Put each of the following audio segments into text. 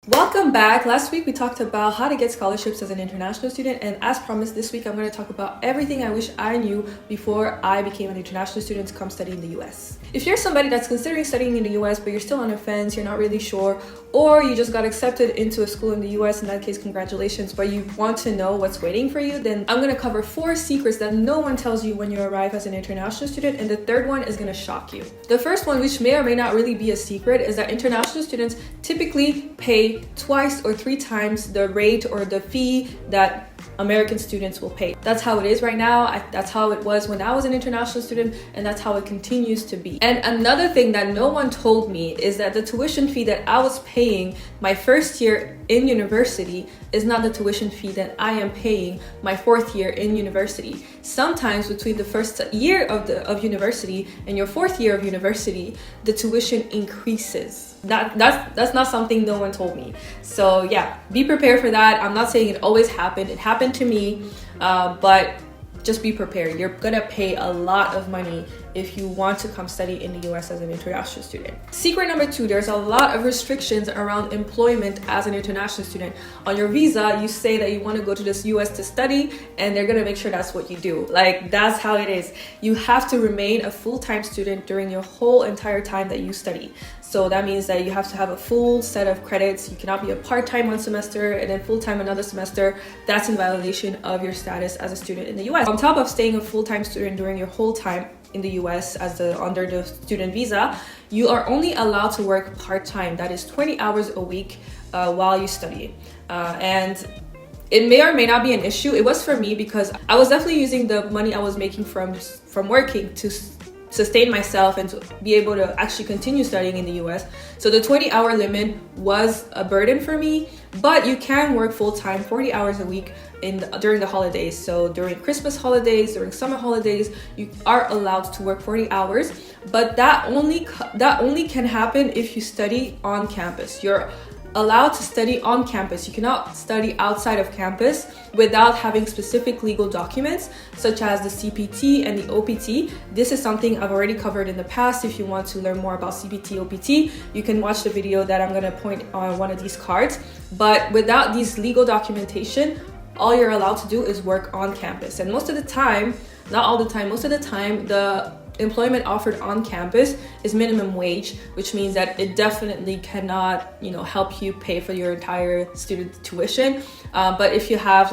Welcome back. Last week we talked about how to get scholarships as an international student, and as promised, this week I'm going to talk about everything I wish I knew before I became an international student to come study in the US. If you're somebody that's considering studying in the US but you're still on the fence, you're not really sure, or you just got accepted into a school in the US, in that case congratulations, but you want to know what's waiting for you, then I'm going to cover 4 secrets that no one tells you when you arrive as an international student, and the third one is going to shock you. The first one, which may or may not really be a secret, is that international students typically pay twice or 3 times the rate or the fee that American students will pay. That's how it is right now. That's how it was when I was an international student, and that's how it continues to be. And another thing that no one told me is that the tuition fee that I was paying my first year in university is not the tuition fee that I am paying my 4th year in university. Sometimes between the first year of university and your 4th year of university, the tuition increases. That's not something no one told me. So yeah, be prepared for that. I'm not saying it always happened. It happened to me, but just be prepared. You're gonna pay a lot of money if you want to come study in the US as an international student. Secret number 2, there's a lot of restrictions around employment as an international student. On your visa, you say that you want to go to this US to study, and they're gonna make sure that's what you do. Like, that's how it is. You have to remain a full-time student during your whole entire time that you study. So that means that you have to have a full set of credits. You cannot be a part-time one semester and then full-time another semester. That's in violation of your status as a student in the US. On top of staying a full-time student during your whole time in the US under the student visa, you are only allowed to work part-time. That is 20 hours a week while you study. And it may or may not be an issue. It was for me because I was definitely using the money I was making from working to sustain myself and to be able to actually continue studying in the US. So the 20-hour limit was a burden for me, but you can work full-time 40 hours a week during the holidays. So during Christmas holidays, during summer holidays, you are allowed to work 40 hours, but that only can happen if you study on campus. You're allowed to study on campus. You cannot study outside of campus without having specific legal documents such as the CPT and the OPT. This is something I've already covered in the past. If you want to learn more about CPT, OPT, you can watch the video that I'm gonna point on one of these cards. But without these legal documentation, all you're allowed to do is work on campus. And most of the time, not all the time, most of the time, the employment offered on campus is minimum wage, which means that it definitely cannot, help you pay for your entire student tuition. But if you have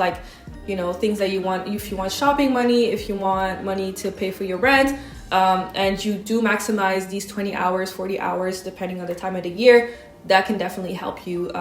things that you want, if you want shopping money, if you want money to pay for your rent, and you do maximize these 20 hours, 40 hours, depending on the time of the year, that can definitely help you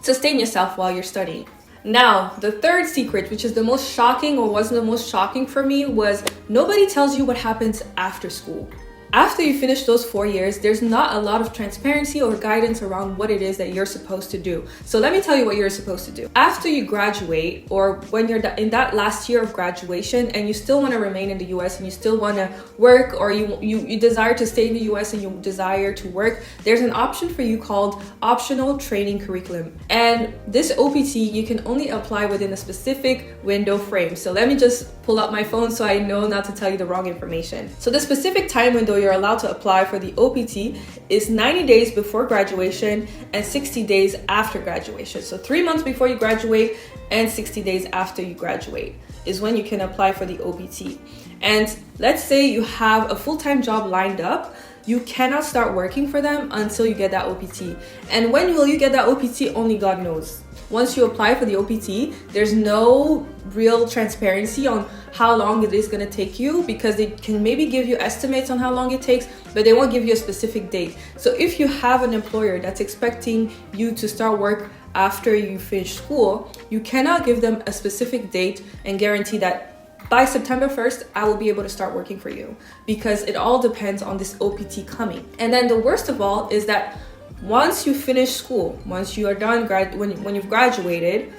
sustain yourself while you're studying. Now, the third secret, which is the most shocking or was the most shocking for me, was nobody tells you what happens after school. After you finish those 4 years, there's not a lot of transparency or guidance around what it is that you're supposed to do. So let me tell you what you're supposed to do. After you graduate, or when you're in that last year of graduation and you still want to remain in the US and you still want to work, or you desire to stay in the US and you desire to work, there's an option for you called optional training curriculum. And this OPT, you can only apply within a specific window frame. So let me just pull up my phone so I know not to tell you the wrong information. So the specific time window you're allowed to apply for the OPT is 90 days before graduation and 60 days after graduation. So 3 months before you graduate and 60 days after you graduate is when you can apply for the OPT. And let's say you have a full-time job lined up, you cannot start working for them until you get that OPT. And when will you get that OPT? Only God knows. Once you apply for the OPT, there's no real transparency on how long it is going to take you, because they can maybe give you estimates on how long it takes, but they won't give you a specific date. So if you have an employer that's expecting you to start work after you finish school, you cannot give them a specific date and guarantee that by September 1st, I will be able to start working for you, because it all depends on this OPT coming. And then the worst of all is that once you finish school, once you are done, when you've graduated,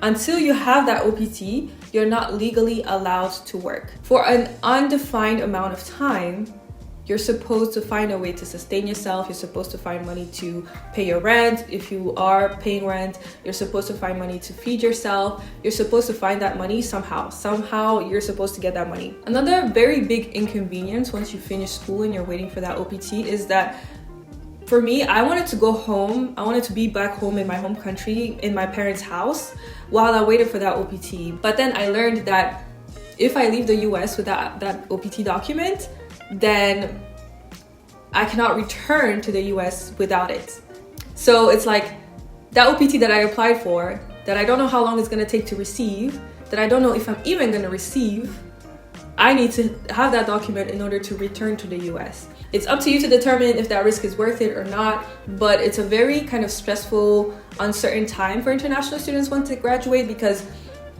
until you have that OPT, you're not legally allowed to work. For an undefined amount of time, you're supposed to find a way to sustain yourself. You're supposed to find money to pay your rent. If you are paying rent, you're supposed to find money to feed yourself. You're supposed to find that money somehow. Somehow you're supposed to get that money. Another very big inconvenience once you finish school and you're waiting for that OPT is that For me, I wanted to go home. I wanted to be back home in my home country, in my parents' house, while I waited for that OPT. But then I learned that if I leave the US with that OPT document, then I cannot return to the US without it. So it's like that OPT that I applied for, that I don't know how long it's gonna take to receive, that I don't know if I'm even gonna receive, I need to have that document in order to return to the US. It's up to you to determine if that risk is worth it or not, but it's a very kind of stressful, uncertain time for international students once they graduate, because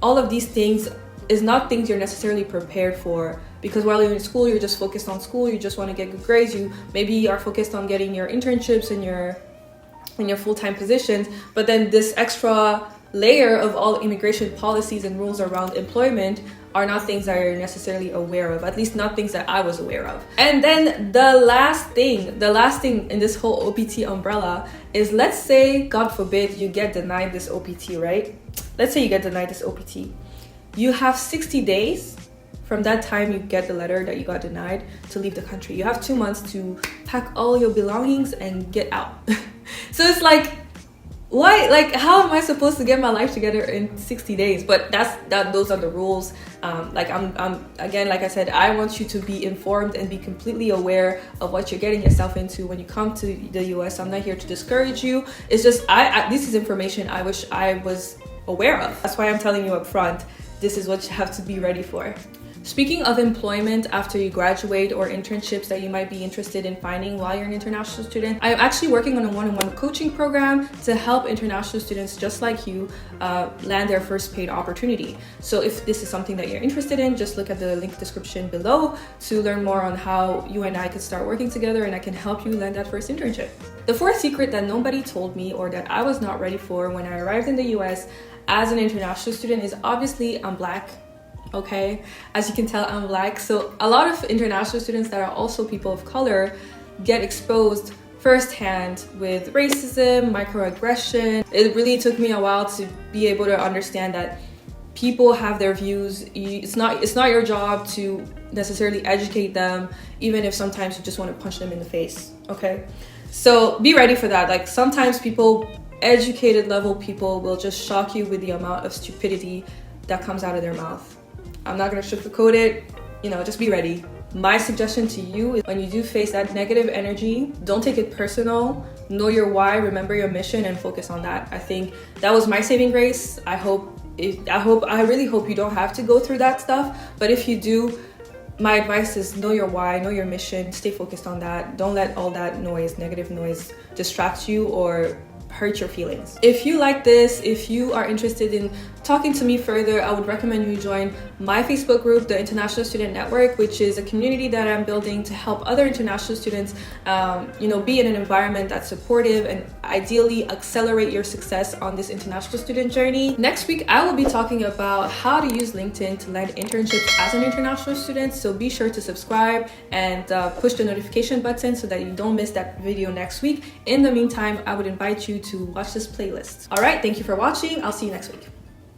all of these things is not things you're necessarily prepared for, because while you're in school, you're just focused on school, you just want to get good grades, you maybe are focused on getting your internships and your full-time positions, but then this extra layer of all immigration policies and rules around employment are not things that you're necessarily aware of, at least not things that I was aware of. And then the last thing in this whole OPT umbrella is, let's say, God forbid, you get denied this OPT, right? Let's say you get denied this OPT. You have 60 days from that time you get the letter that you got denied to leave the country. You have 2 months to pack all your belongings and get out. So it's like, why? Like, how am I supposed to get my life together in 60 days? But those are the rules. Like I'm again, like I said, I want you to be informed and be completely aware of what you're getting yourself into when you come to the US. I'm not here to discourage you. It's just this is information I wish I was aware of. That's why I'm telling you up front, this is what you have to be ready for. Speaking of employment after you graduate, or internships that you might be interested in finding while you're an international student, I'm actually working on a one-on-one coaching program to help international students just like you land their first paid opportunity. So if this is something that you're interested in, just look at the link description below to learn more on how you and I could start working together and I can help you land that first internship. The fourth secret that nobody told me, or that I was not ready for when I arrived in the US as an international student, is obviously I'm Black. Okay, as you can tell, I'm Black. So a lot of international students that are also people of color get exposed firsthand with racism, microaggression. It really took me a while to be able to understand that people have their views. It's not your job to necessarily educate them, even if sometimes you just want to punch them in the face. Okay, so be ready for that. Like, sometimes educated level people will just shock you with the amount of stupidity that comes out of their mouth. I'm not going to sugarcoat it, just be ready. My suggestion to you is, when you do face that negative energy, don't take it personal. Know your why, remember your mission, and focus on that. I think that was my saving grace. I really hope you don't have to go through that stuff. But if you do, my advice is know your why, know your mission, stay focused on that. Don't let all that noise, negative noise, distract you or hurt your feelings. If you like this, if you are interested in talking to me further, I would recommend you join my Facebook group, the International Student Network, which is a community that I'm building to help other international students, be in an environment that's supportive and ideally accelerate your success on this international student journey. Next week, I will be talking about how to use LinkedIn to land internships as an international student. So be sure to subscribe and push the notification button so that you don't miss that video next week. In the meantime, I would invite you to watch this playlist. All right, thank you for watching. I'll see you next week.